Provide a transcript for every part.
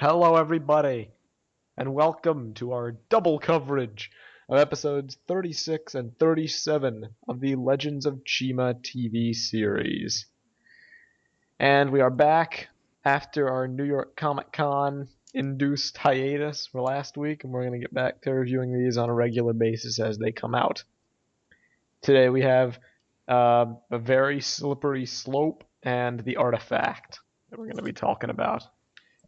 Hello, everybody, and welcome to our double coverage of episodes 36 and 37 of the Legends of Chima TV series. And we are back after our New York Comic Con induced hiatus for last week, and we're going to get back to reviewing these on a regular basis as they come out. Today we have a very slippery slope and the artifact that we're going to be talking about.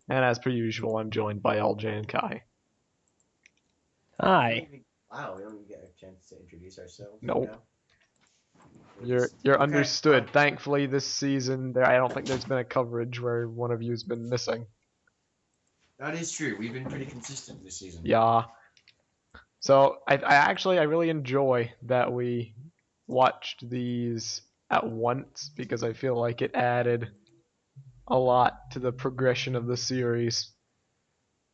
And as per usual, I'm joined by LJ and Kai. Hi. Wow, we don't even get a chance to introduce ourselves. Nope. Yeah? You're Okay. understood. Thankfully, this season, I don't think there's been a coverage where one of you's been missing. That is true. We've been pretty consistent this season. Yeah. So I really enjoy that we watched these at once because I feel like it added a lot to the progression of the series.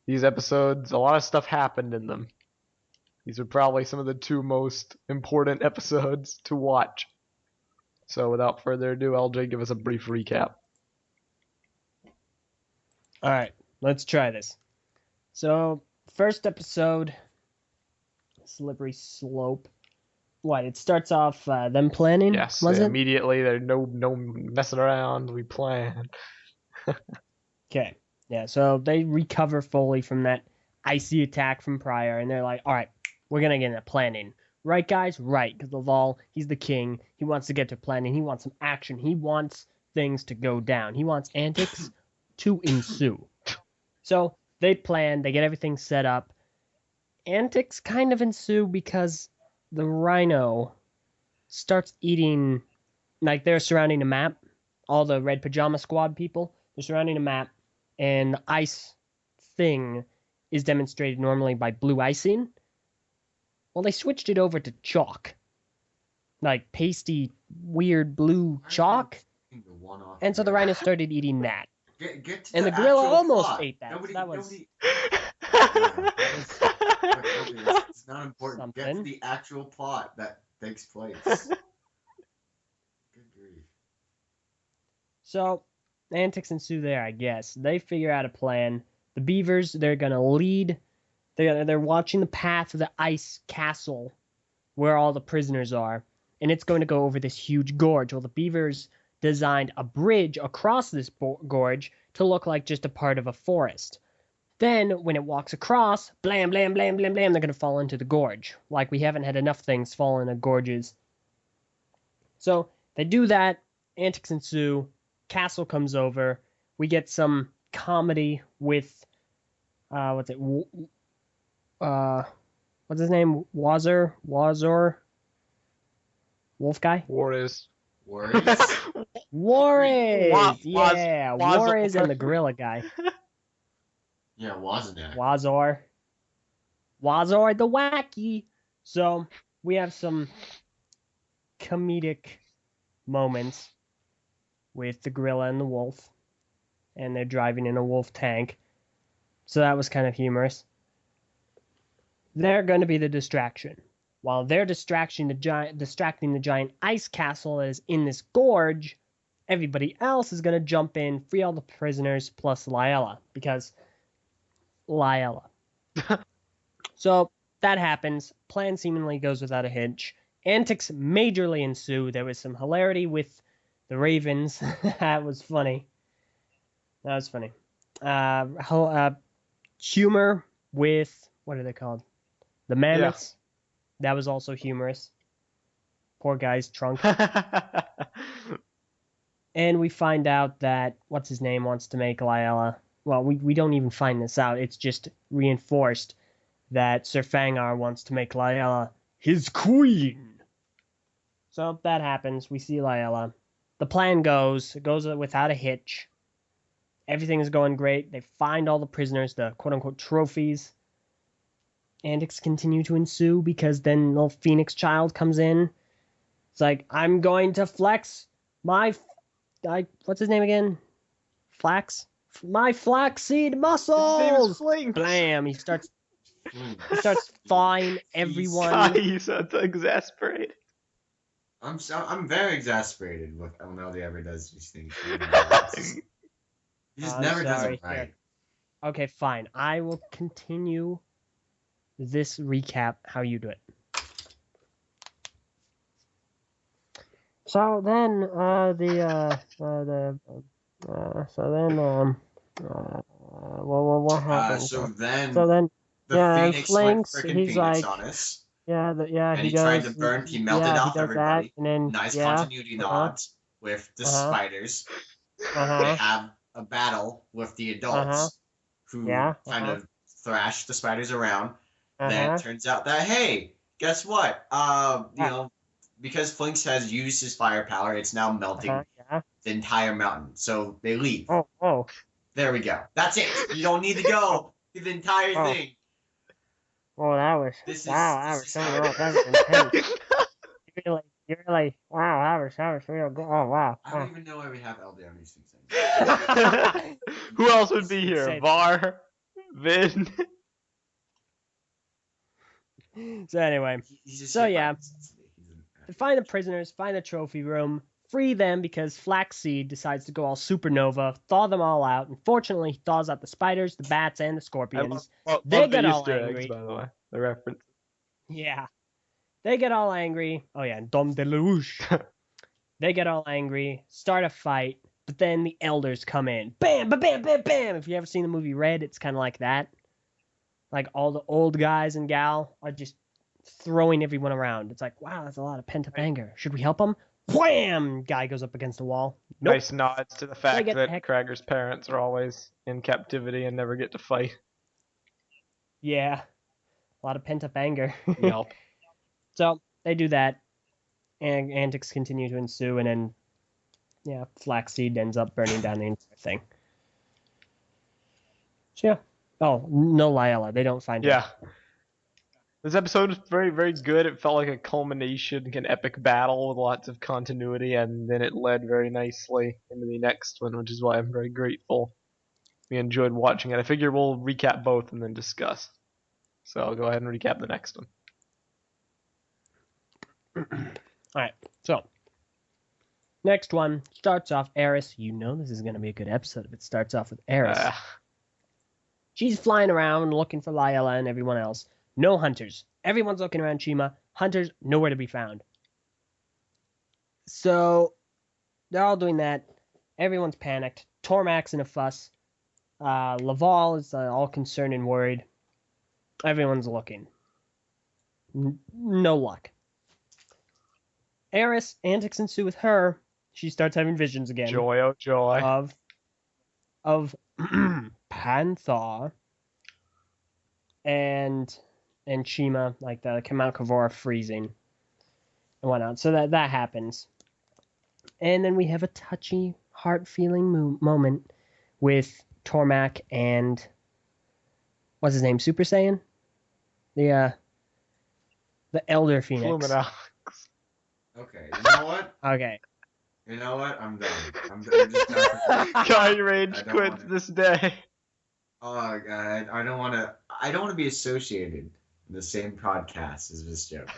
These episodes, a lot of stuff happened in them. These are probably some of the two most important episodes to watch. So without further ado, LJ, give us a brief recap. Alright, let's try this. So, first episode, Slippery Slope. What, it starts off them planning? Yes, was it? immediately. There's no messing around. We plan. Okay, yeah, so they recover fully from that icy attack from prior, and they're like, alright, we're gonna get into planning. Right, guys? Right, because Laval, he's the king. He wants to get to planning. He wants some action. He wants things to go down. He wants antics to ensue. So they plan. They get everything set up. Antics kind of ensue because the rhino starts eating, like they're surrounding a map. All the Red Pajama Squad people, they're surrounding a map, and the ice thing is demonstrated normally by blue icing. Well, they switched it over to chalk. Like pasty, weird blue chalk. And so the rhino started eating that. Get to And the gorilla almost ate that. So that was it's not important. Get to something. the actual plot that takes place. Good grief. So antics ensue there, I guess. They figure out a plan. The beavers, they're gonna lead. They're watching the path of the ice castle where all the prisoners are, and it's going to go over this huge gorge. Well, the beavers designed a bridge across this gorge to look like just a part of a forest. Then, when it walks across, blam, blam, blam, blam, blam, they're going to fall into the gorge. Like we haven't had enough things fall into gorges. So, they do that, antics ensue, castle comes over, we get some comedy with, what's his name? Wazor? Wolf guy? Warriors. Worries? Warriors! Yeah, Warriors and the gorilla guy. Yeah, wasn't it? Wazor the wacky. So we have some comedic moments with the gorilla and the wolf, and they're driving in a wolf tank. So that was kind of humorous. They're going to be the distraction. While they're distracting the giant ice castle that is in this gorge, everybody else is going to jump in, free all the prisoners, plus Liella, because Liella. So that happens. Plan seemingly goes without a hitch. Antics majorly ensue. There was some hilarity with the ravens. That was funny. Humor with, what are they called? The mammoths. Yeah. That was also humorous. Poor guy's trunk. And we find out that, what's his name, wants to make Liella. Well, we don't even find this out. It's just reinforced that Sir Fangar wants to make Liella his queen. So that happens. We see Liella. The plan goes without a hitch. Everything is going great. They find all the prisoners, the quote-unquote trophies. Antics continue to ensue because then little Phoenix child comes in. It's like, I'm going to flex my... what's his name again? Flax? My flaxseed muscles! His name is Fling. Blam! He starts flying everyone. He's exasperated. I'm very exasperated with when LD ever does these things. He just never does it right. Okay, fine. I will continue this recap how you do it. So then, what happened? So then So then, the yeah, Phoenix went Flinks, frickin' he's Phoenix like, on us. yeah, And he he tried to goes, burn, he melted yeah, he off does that, everybody. and then, Nice yeah, continuity nods with the spiders. They uh-huh, have a battle with the uh-huh, adults who yeah, kind of thrash the spiders around. Then uh-huh, it turns out that, hey, guess what? yeah, Because Flinks has used his firepower, it's now melting yeah, the entire mountain. So they leave. oh, There we go. That's it. You don't need to go through the entire oh, thing. well, that was, This wow, that is was this is something how else, it that is. was intense. You really, wow, that was real good, oh, wow. I don't even know why we have LD on these things. Who else would be here? Say- Var, Vin. So anyway, He's just So, hit by yeah. necessity. He's an to find the prisoners, find the trophy room, free them because Flaxseed decides to go all supernova, thaw them all out. Unfortunately, he thaws out the spiders, the bats, and the I scorpions. love They the get all Easter eggs, angry. by the way. The reference. Yeah. They get all angry. Oh, yeah, Dom Deluge. They get all angry, start a fight, but then the elders come in. Bam, bam, bam, bam, bam. If you ever seen the movie Red, it's kind of like that. Like all the old guys and gal are just throwing everyone around. It's like, wow, that's a lot of pent up anger. Should we help them? Wham! Guy goes up against the wall. Nope. Nice nods to the fact get the that heck- Krager's parents are always in captivity and never get to fight. Yeah. A lot of pent up anger. Yelp. So they do that, and antics continue to ensue, and then, yeah, Flaxseed ends up burning down the entire thing. So, yeah. Oh, no Lyella. They don't find her. Yeah. This episode was very, very good. It felt like a culmination, like an epic battle with lots of continuity, and then it led very nicely into the next one, which is why I'm very grateful. We enjoyed watching it. I figure we'll recap both and then discuss. So I'll go ahead and recap the next one. Alright, so next one starts off Eris. You know this is going to be a good episode if it starts off with Eris. She's flying around looking for Lyella and everyone else. No hunters. Everyone's looking around Chima. Hunters nowhere to be found. So they're all doing that. Everyone's panicked. Tormac's in a fuss. Laval is all concerned and worried. Everyone's looking. No luck. Eris, antics ensue with her. She starts having visions again. Joy, oh joy. Of Panther and Chima, like the Mount Kavora freezing and whatnot. So that happens. And then we have a touchy, heart-feeling moment with Tormac and what's his name? Super Saiyan? The Elder Phoenix. Flumina. Okay, you know what? Okay. You know what? I'm done. I'm just done. Guy Rage I don't quits want it. this day. Oh god, I don't want to. I don't want to be associated in the same podcast as this Joker.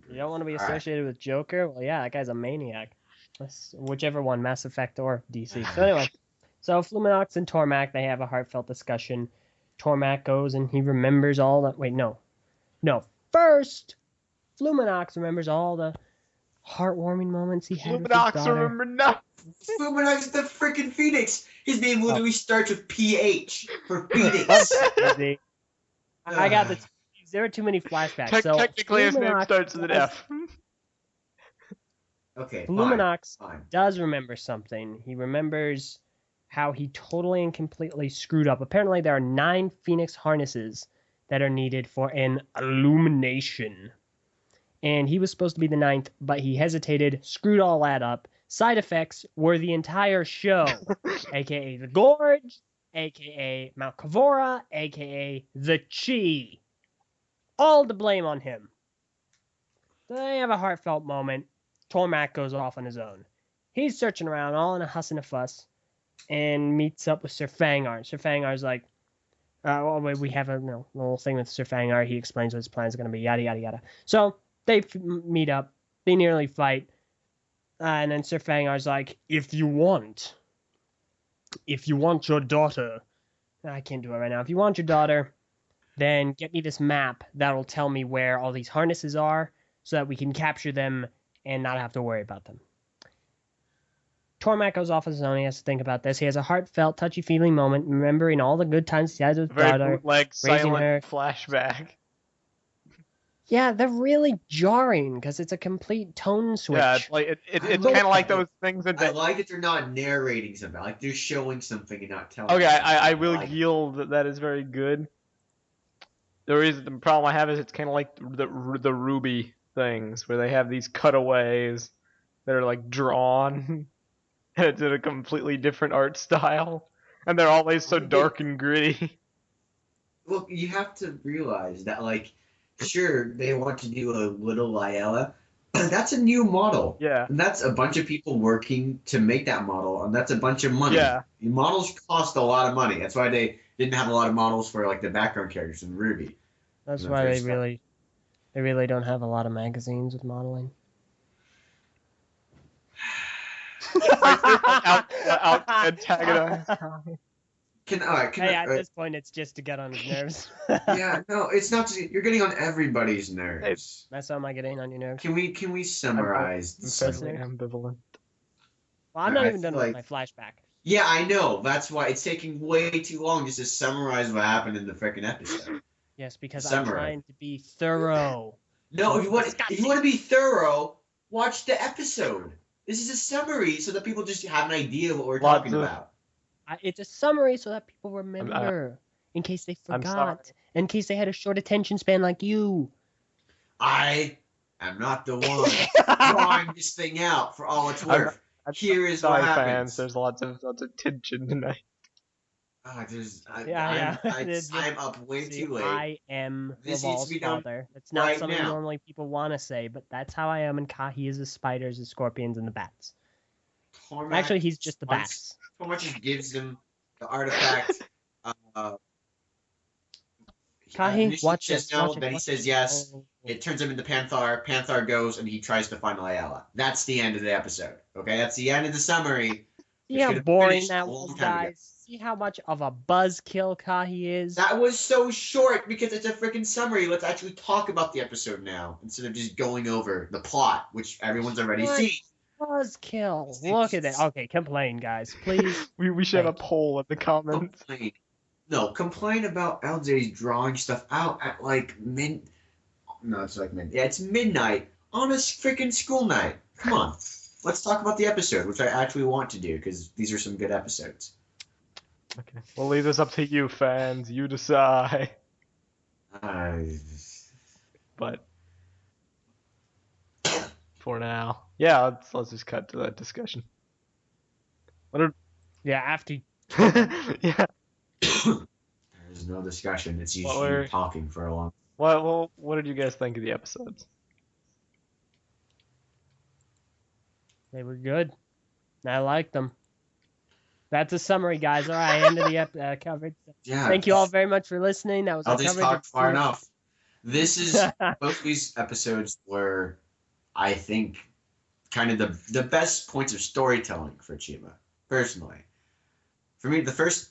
You don't want to be All right. associated with Joker? Well, yeah, that guy's a maniac. Whichever one, Mass Effect or DC. So anyway, so Fluminox and Tormac, they have a heartfelt discussion. Tormac goes and he remembers all the... Wait, no. First, Fluminox remembers all the heartwarming moments he had with his Fluminox, daughter. remember nothing. Fluminox is the freaking Phoenix. His name literally starts with PH for Phoenix. Easy. I got this. There are too many flashbacks. So Technically, his name Fluminox starts with an does- F. Okay, Fluminox fine. does remember something. He remembers how he totally and completely screwed up. Apparently, there are 9 Phoenix harnesses that are needed for an illumination. And he was supposed to be the 9th, but he hesitated, screwed all that up. Side effects were the entire show, aka the Gorge, aka Mount Kavora, aka the Chi. All to blame on him. They have a heartfelt moment. Tormac goes off on his own. He's searching around, all in a huss and a fuss, and meets up with Sir Fangar. Sir Fangar's like, we have a little thing with Sir Fangar. He explains what his plan is going to be, yada, yada, yada. So they meet up. They nearly fight. And then Sir Fangar's like, if you want, if you want your daughter, I can't do it right now. If you want your daughter, then get me this map that'll tell me where all these harnesses are so that we can capture them and not have to worry about them. Tormac goes off on his own. He has to think about this. He has a heartfelt, touchy-feeling moment, remembering all the good times he had with his Very daughter. bootleg, raising silent her. flashback. Yeah, they're really jarring because it's a complete tone switch. Yeah, it's like it's I kind like of like that. those things that. I like that they're not narrating something. Like they're showing something and not telling. Okay, something. I will like yield that that is very good. The problem I have is it's kind of like the Ruby things where they have these cutaways that are like drawn, and it's in a completely different art style, and they're always so dark and gritty. Look, you have to realize that, like, sure, they want to do a little Lyella, but that's a new model. Yeah. And that's a bunch of people working to make that model, and that's a bunch of money. Yeah. Models cost a lot of money. That's why they didn't have a lot of models for, like, the background characters in Ruby. That's And why the they first really don't have a lot of magazines with modeling. out antagonize. Hey, at this point, it's just to get on his nerves. Yeah, no, it's not. You're getting on everybody's nerves. That's how am I getting on your nerves? Can we summarize? I'm some- fairly ambivalent. Well, I'm not I even done feel with like- my flashback. Yeah, I know. That's why it's taking way too long just to summarize what happened in the freaking episode. Yes, because I'm Summary. trying to be thorough. No, if you want Disgusting. to be thorough, watch the episode. This is a summary so that people just have an idea of what we're Lots talking of- about. It's a summary so that people remember, in case they I'm forgot, in case they had a short attention span like you. I am not the one drawing this thing out for all it's worth. Here is what Sorry, happens. fans. There's lots of tension tonight. Yeah. I'm up way See, too late. I am This needs to Laval's be done father. That's not right something now. normally people want to say, but that's how I am, and Kahi is the spiders, the scorpions, and the bats. Cormac Actually, he's just the once- bats. Cormac just gives them the artifact. Kahi, initially watch says this. no, Watch it, then he watch says it. yes. Oh. It turns him into Panthar. Panthar goes and he tries to find Layala. That's the end of the episode. Okay, that's the end of the summary. See It's how gonna boring finish that a long was, time ago. guys? See how much of a buzzkill Kahi is? That was so short because it's a freaking summary. Let's actually talk about the episode now instead of just going over the plot, which everyone's already What? seen. Buzzkill. Look at that. Okay, complain, guys. Please. We should have a Thank you. poll in the comments. Complain. No, complain about LJ's drawing stuff out at like No, it's like midnight. Yeah, it's midnight on a freaking school night. Come on. Let's talk about the episode, which I actually want to do because these are some good episodes. Okay, we'll leave this up to you, fans. You decide. But for now, yeah, let's just cut to that discussion. Yeah, after. Yeah. There's no discussion. It's Well, usually we're- talking for a long. What did you guys think of the episodes? They were good. I liked them. That's a summary, guys. All right, end of the coverage. Yeah. Thank you all very much for listening. That was I'll our just coverage. talk far enough. This is both these episodes were, I think, kind of the best points of storytelling for Chima, personally. For me, the first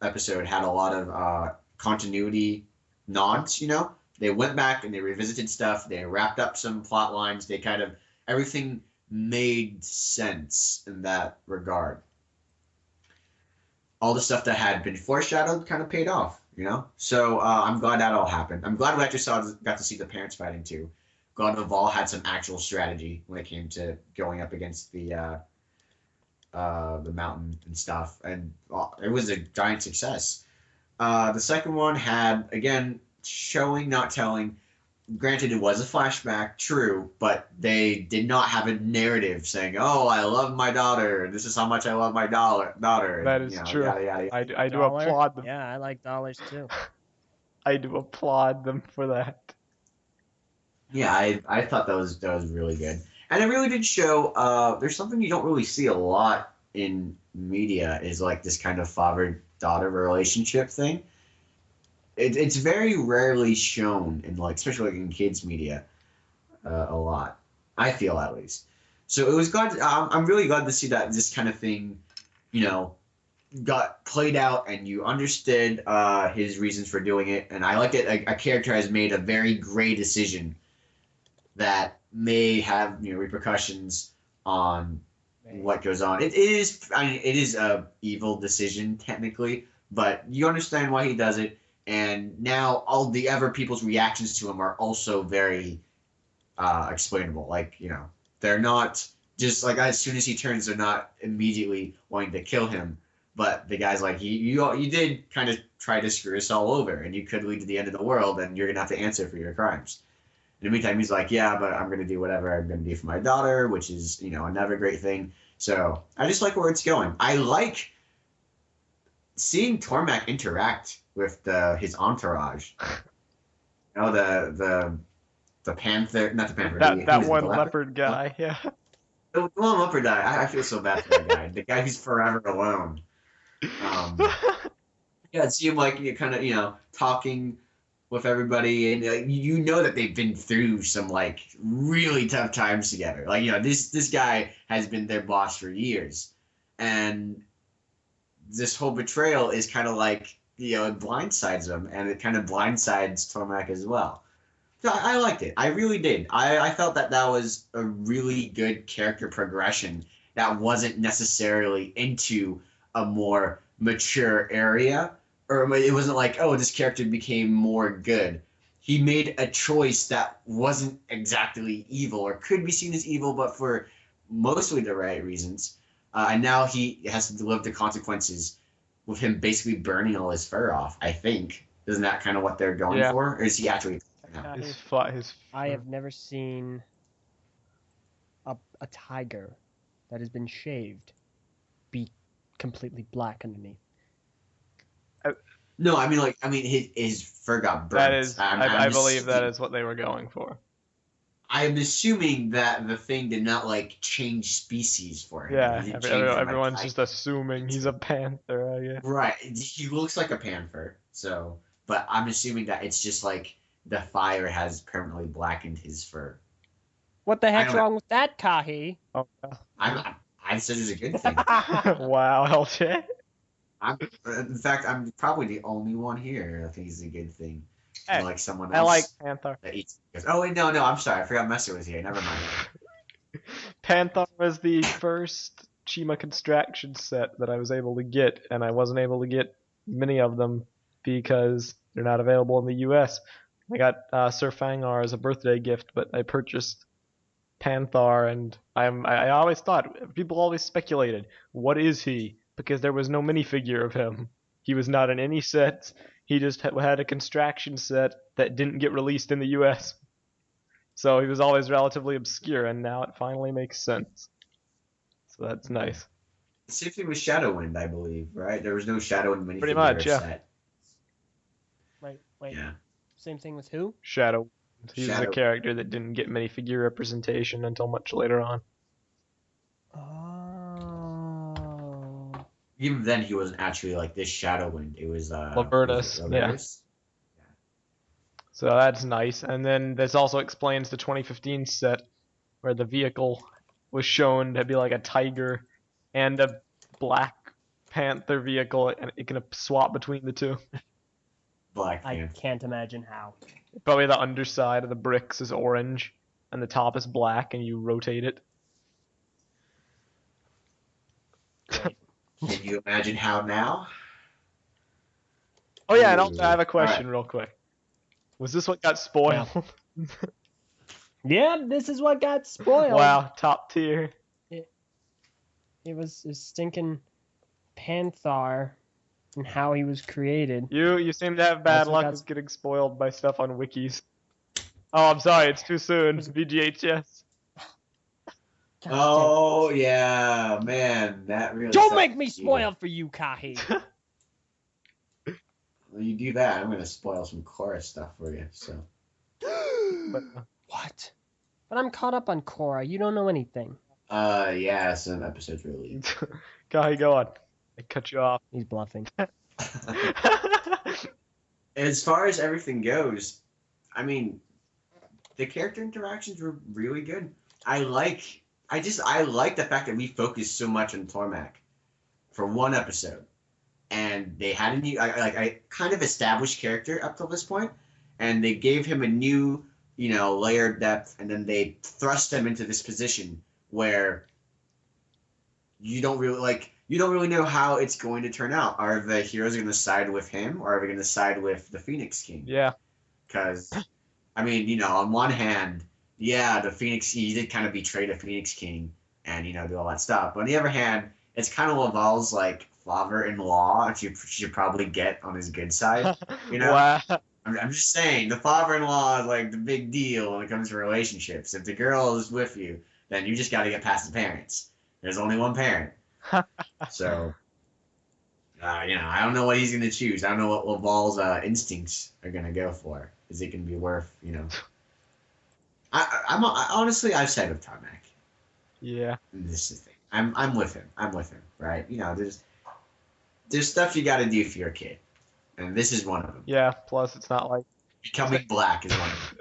episode had a lot of continuity nods. You know, they went back and they revisited stuff. They wrapped up some plot lines. They kind of everything made sense in that regard. All the stuff that had been foreshadowed kind of paid off, you know? So I'm glad that all happened. I'm glad we actually got to see the parents fighting too. Glad Naval had some actual strategy when it came to going up against the mountain and stuff. And it was a giant success. The second one had, again, showing, not telling. Granted, it was a flashback, true, but they did not have a narrative saying, "Oh, I love my daughter. This is how much I love my daughter." That is true. Yada, yada, yada. I do Dollar? applaud them. Yeah, I like dollars too. I do applaud them for that. Yeah, I thought that was really good, and it really did show. There's something you don't really see a lot in media is like this kind of father-daughter relationship thing. It's very rarely shown in like, especially like in kids media, a lot. I feel at least. So it was glad. I'm really glad to see that this kind of thing, you know, got played out and you understood his reasons for doing it. And I like that a character has made a very gray decision that may have repercussions on what goes on. It is a evil decision technically, but you understand why he does it. And now all the other people's reactions to him are also very explainable. Like, they're not just like as soon as he turns, they're not immediately wanting to kill him. But the guy's like, you did kind of try to screw us all over, and you could lead to the end of the world, and you're going to have to answer for your crimes. In the meantime, he's like, yeah, but I'm going to do whatever I'm going to do for my daughter, which is, another great thing. So I just like where it's going. I like seeing Tormak interact with his entourage. The panther, not the panther. That one leopard guy, yeah. The one leopard guy. I feel so bad for that guy. The guy who's forever alone. Yeah, see him like kind of talking with everybody, and you know that they've been through some like really tough times together. Like this guy has been their boss for years, and this whole betrayal is kind of like it blindsides him, and it kind of blindsides Tormak as well. So I liked it. I really did. I felt that was a really good character progression that wasn't necessarily into a more mature area, or it wasn't like, oh, this character became more good. He made a choice that wasn't exactly evil or could be seen as evil, but for mostly the right reasons. And now he has to live the consequences with him basically burning all his fur off, I think. Isn't that kind of what they're going for? Or is he actually... I have never seen a tiger that has been shaved be completely black underneath. No, I mean his fur got burnt. That is, I believe that is what they were going for. I'm assuming that the thing did not change species for him. Yeah, everyone's just assuming he's a panther, I guess. Right, he looks like a panther. So, but I'm assuming that it's just like the fire has permanently blackened his fur. What the heck's wrong with that, Kahi? Oh, I said it's a good thing. Wow, LJ. In fact, I'm probably the only one here. I think it's a good thing. Hey, like someone else. I like Panther. That eats. Oh wait, no, I'm sorry. I forgot Messer was here. Never mind. Panther was the first Chima construction set that I was able to get, and I wasn't able to get many of them because they're not available in the U.S. I got Sir Fangar as a birthday gift, but I purchased Panther, and I always thought, people always speculated, what is he? Because there was no minifigure of him. He was not in any sets. He just had a construction set that didn't get released in the US. So he was always relatively obscure, and now it finally makes sense. So that's nice. Same thing with Shadowwind, I believe, right? There was no Shadowwind minifigure Pretty much, yeah. set. Wait. Yeah. Same thing with who? Shadow. He's a character that didn't get minifigure representation until much later on. Oh. Even then, he wasn't actually like this Shadowwind. It was Lavertus. Yeah. So that's nice. And then this also explains the 2015 set where the vehicle was shown to be like a tiger and a black panther vehicle, and it can swap between the two. Black I Panther. can't imagine how. Probably the underside of the bricks is orange and the top is black, and you rotate it. Great. Can you imagine how now? Oh yeah, and also I have a question real quick. Was this what got spoiled? Yeah, this is what got spoiled. Wow, top tier. It was a stinking Panther and how he was created. You seem to have bad luck with getting spoiled by stuff on wikis. Oh, I'm sorry, it's too soon. VGHS. Oh yeah, man, that really. Don't make me spoil for you, Kahi. When you do that, I'm gonna spoil some Korra stuff for you. So. What? But I'm caught up on Korra. You don't know anything. Yeah, some episodes really. Kahi, go on. I cut you off. He's bluffing. As far as everything goes, I mean, the character interactions were really good. I like the fact that we focused so much on Tormak for one episode. and they had a new, I kind of established character up till this point, and they gave him a new, layer of depth, and then they thrust him into this position where you don't really know how it's going to turn out. Are the heroes going to side with him, or are they going to side with the Phoenix King? Yeah. Because, I mean, on one hand, yeah, he did kind of betray the Phoenix King and, do all that stuff. But on the other hand, it's kind of Laval's, father-in-law, which you should probably get on his good side, Wow. I'm just saying, the father-in-law is, the big deal when it comes to relationships. If the girl is with you, then you just got to get past the parents. There's only one parent. So, I don't know what he's going to choose. I don't know what Laval's instincts are going to go for. Is it going to be worth, honestly, I've said with Tarmac. Yeah. This is the thing. I'm with him. Right? There's stuff you got to do for your kid, and this is one of them. Yeah. Plus, it's not like Becoming black is one of them.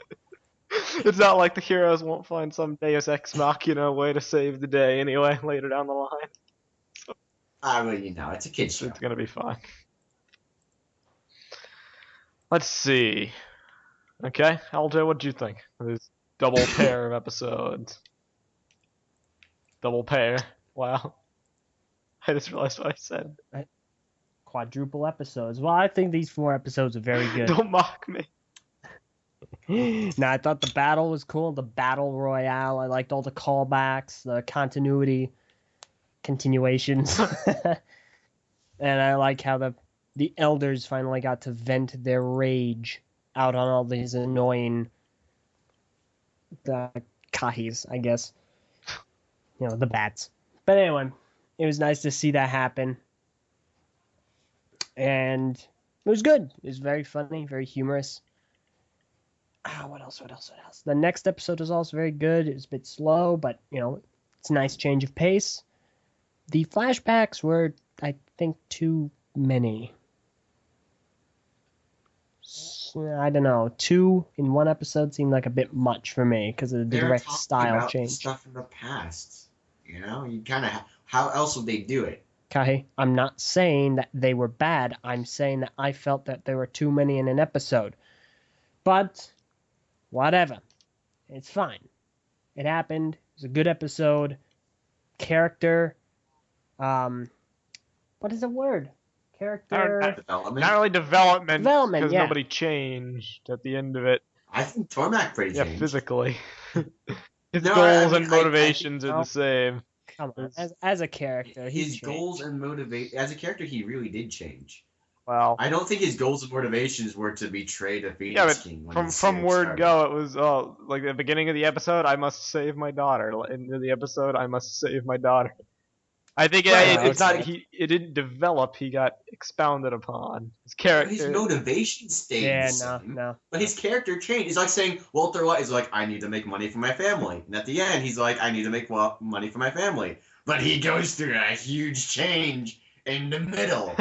it's not like the heroes won't find some Deus Ex Machina way to save the day anyway later down the line. It's a kid's show. It's gonna be fine. Let's see. Okay, LJ, what do you think of this double pair of episodes? Double pair. Wow. I just realized what I said. Quadruple episodes. Well, I think these 4 episodes are very good. Don't mock me. Now, I thought the battle was cool. The battle royale. I liked all the callbacks, the continuations. And I like how the elders finally got to vent their rage out on all these annoying kahis, I guess. The bats. But anyway, it was nice to see that happen. And it was good. It was very funny, very humorous. What else? The next episode was also very good. It was a bit slow, but, it's a nice change of pace. The flashbacks were, I think, too many. I don't know. 2 in 1 episode seemed like a bit much for me because of the direct style change. Stuff from the past. You kind of, how else would they do it? Kahi, I'm not saying that they were bad. I'm saying that I felt that there were too many in an episode. But, whatever. It's fine. It happened. It was a good episode. Character. What is the word? Character. Development. Not really development. Development, Because yeah. nobody changed at the end of it. I think Tormac pretty changed. Yeah, physically. His No, goals I mean, and motivations are the same. Come on. As a character, His goals and motivation as a character, he really did change. Well, I don't think his goals and motivations were to betray the Phoenix yeah, but King. When from word go, it was like the beginning of the episode, I must save my daughter. Into the episode, I must save my daughter. I think it's not. It didn't develop. He got expounded upon. His character. His motivation stayed the same. No. But his character changed. It's like saying Walter White is like, I need to make money for my family, and at the end, he's like, I need to make money for my family. But he goes through a huge change in the middle.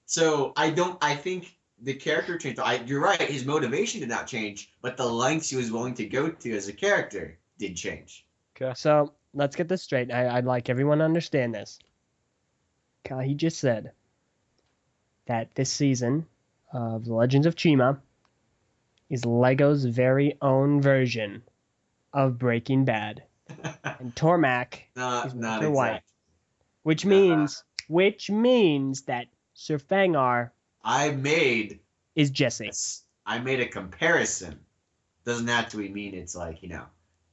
So I think the character changed. You're right. His motivation did not change, but the lengths he was willing to go to as a character did change. Okay. So let's get this straight. I'd like everyone to understand this. He just said that this season of The Legends of Chima is Lego's very own version of Breaking Bad. And Tormac is not Walter White. exact. Which means that Sir Fangar is Jesse. I made a comparison. Doesn't actually mean it's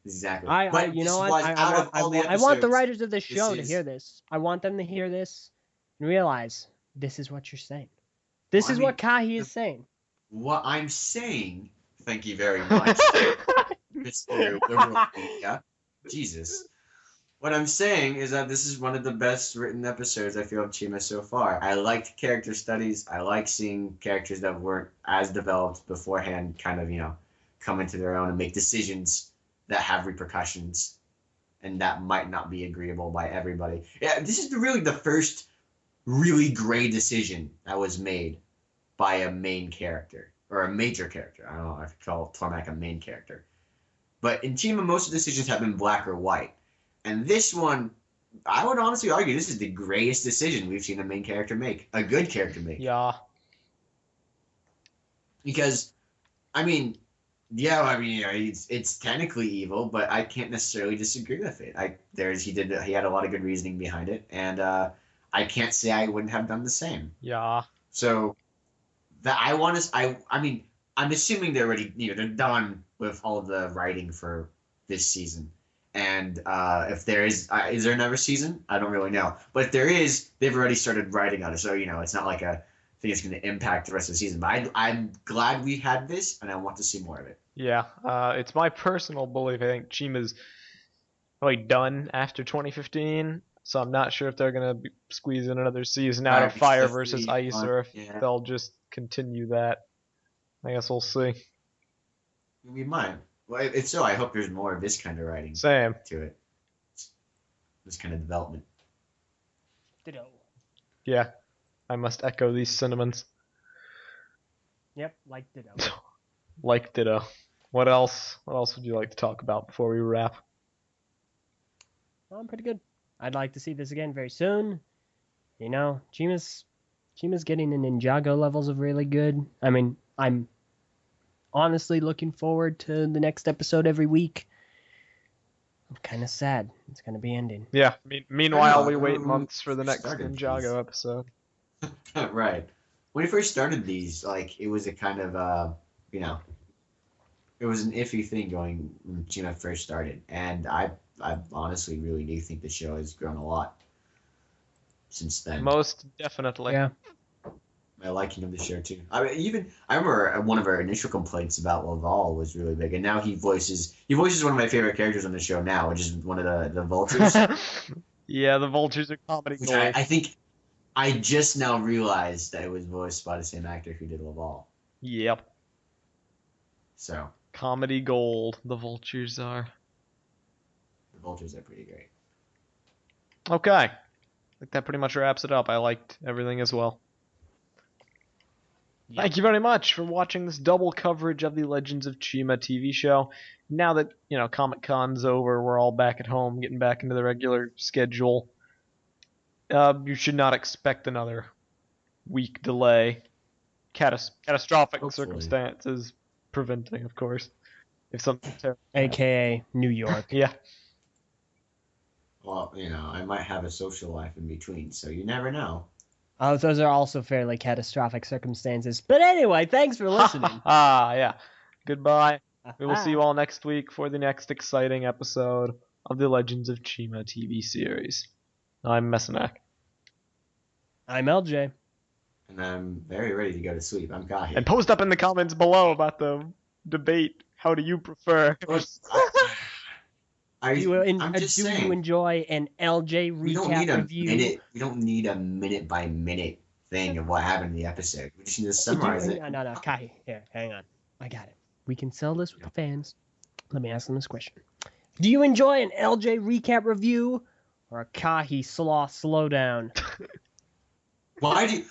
exactly. I want the writers of this show to hear this. I want them to hear this and realize this is what you're saying. This is what Kahi is saying. What I'm saying, thank you very much, Mr. Liberal Media. Jesus. What I'm saying is that this is one of the best written episodes I feel of Chima so far. I liked character studies. I like seeing characters that weren't as developed beforehand kind of, come into their own and make decisions that have repercussions and that might not be agreeable by everybody. Yeah, this is really the first really great decision that was made by a main character or a major character. I don't know if I call Tormac a main character. But in Chima, most of the decisions have been black or white. And this one, I would honestly argue this is the greatest decision we've seen a main character make, a good character make. Yeah. Because, I mean, it's technically evil, but I can't necessarily disagree with it. He had a lot of good reasoning behind it, and I can't say I wouldn't have done the same. Yeah. So that I mean, I'm assuming they're already they're done with all of the writing for this season. And if there is there another season? I don't really know. But if there is, they've already started writing on it. So, it's not like a thing that's going to impact the rest of the season. But I'm glad we had this, and I want to see more of it. Yeah. It's my personal belief. I think Chima's probably done after 2015. So I'm not sure if they're going to squeeze in another season out of Fire versus Ice, or if they'll just continue that. I guess we'll see. We might. Well, if so, I hope there's more of this kind of writing Same. to it. This kind of development. Ditto. Yeah. I must echo these sentiments. Yep, like ditto. Like ditto. What else? What else would you like to talk about before we wrap? Well, I'm pretty good. I'd like to see this again very soon. Chima's getting in Ninjago levels of really good. I mean, I'm honestly looking forward to the next episode every week. I'm kind of sad it's going to be ending. Yeah. Meanwhile, we wait months for the next Ninjago episode. Right. When we first started these, it was a kind of, it was an iffy thing going when Chima first started. And I honestly really do think the show has grown a lot since then. Most definitely. Yeah. My liking of the show too. I remember one of our initial complaints about Laval was really big, and now he voices one of my favorite characters on the show now, which is one of the vultures. Yeah, the vultures are comedy Which gold. I think I just now realized that it was voiced by the same actor who did Laval. Yep. So Comedy gold. The vultures are. the vultures are pretty great. Okay. I think that pretty much wraps it up. I liked everything as well. Yep. Thank you very much for watching this double coverage of the Legends of Chima TV show. Now that, Comic-Con's over, we're all back at home, getting back into the regular schedule. You should not expect another week delay. Catastrophic Hopefully. circumstances preventing, of course. If something terrible. AKA New York. Yeah. Well, I might have a social life in between, so you never know. Those are also fairly catastrophic circumstances. But anyway, thanks for listening. Yeah. Goodbye. We will see you all next week for the next exciting episode of the Legends of Chima TV series. I'm Messinak. I'm LJ. And I'm very ready to go to sleep. I'm Kahi. And post up in the comments below about the debate. How do you prefer? I'm just Do saying. you enjoy an LJ recap review? We don't need a minute by minute thing of what happened in the episode. We just need to summarize it. No, Kahi. Here, hang on. I got it. We can sell this with the fans. Let me ask them this question. Do you enjoy an LJ recap review or a Kahi sloth slowdown? Why would you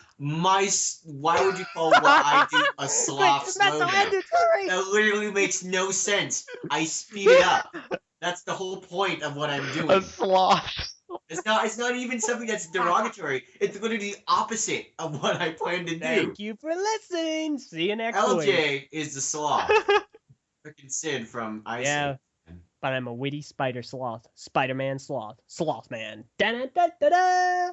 call what I do a sloth slowdown? That literally makes no sense. I speed it up. That's the whole point of what I'm doing. A sloth. It's not even something that's derogatory. It's literally the opposite of what I plan to do. Thank you for listening. See you next week. LJ is the sloth. Freaking Sid from Ice. Yeah, but I'm a witty spider sloth. Spider-Man sloth. Sloth man. Da-da-da-da-da!